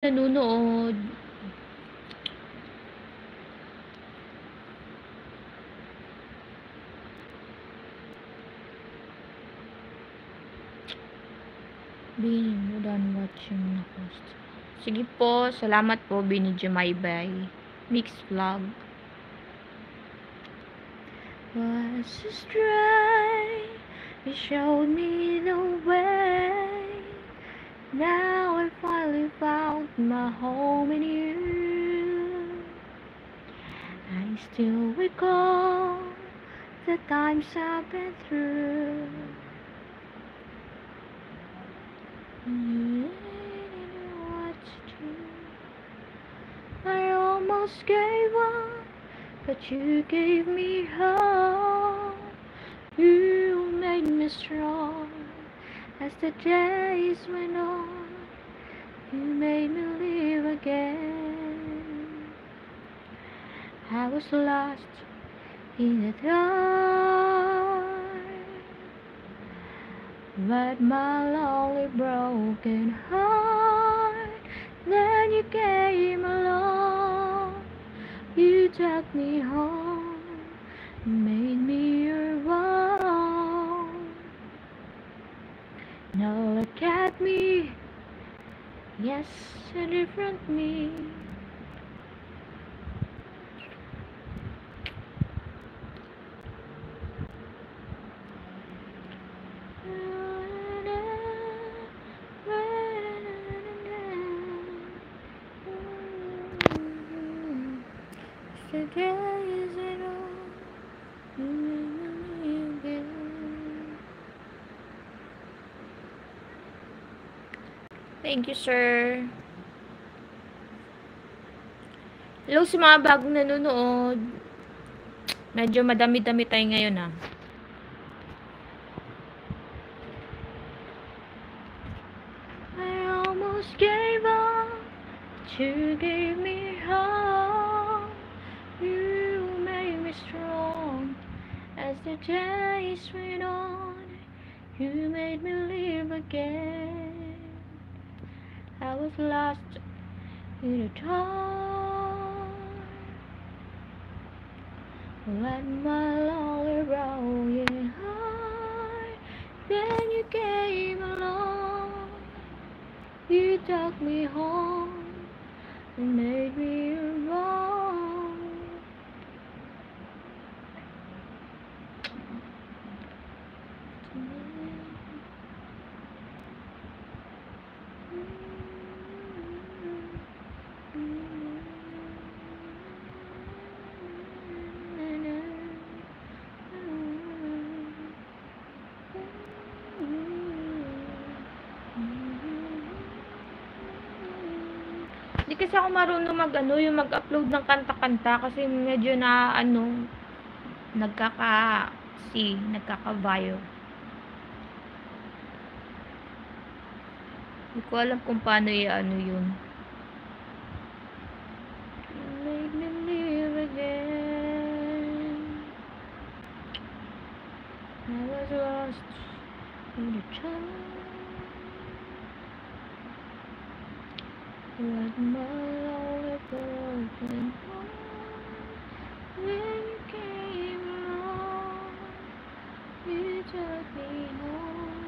Nanonood. Being done watching na post. Sige po, salamat po, Bini Jumaybay. Mix vlog. Was a stray, you showed me the way. Now I finally found my home in you. I still recall the times I've been through. I almost gave up, but you gave me hope. You made me strong as the days went on. You made me live again. I was lost in the dark, but my lonely broken heart. Then you came along, you took me home, made me your own. Now look at me, yes, a different me. Thank you, sir. Hello sa mga bagong nanonood. Medyo madami-dami tayo ngayon, I almost gave up, but you gave me hope. You made me strong as the days went on. You made me live again. I was lost in the dark, let my lonely broken heart. Then you came along, you took me home and made me your own. Hindi kasi ako marunong yung mag-upload ng kanta-kanta kasi medyo nagkaka-viral. Hindi ko alam kung paano yun. Made me live again. I was lost in the time. Let my lonely broken heart. When you came along, you took me home,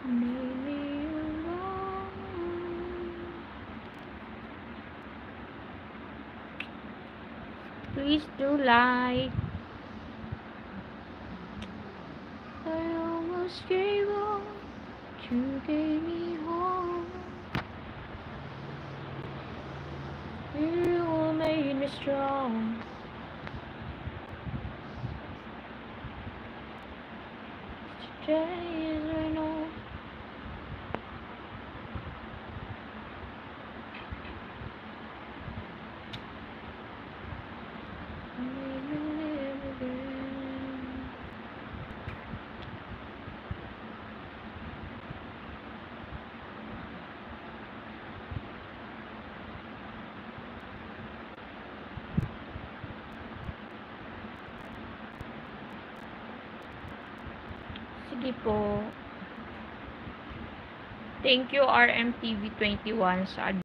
made me alone. Please do like. I almost gave up, but you gave me home. You made me strong. Today is right now. Made me live again. Sige po. Thank you RMTV 21 sa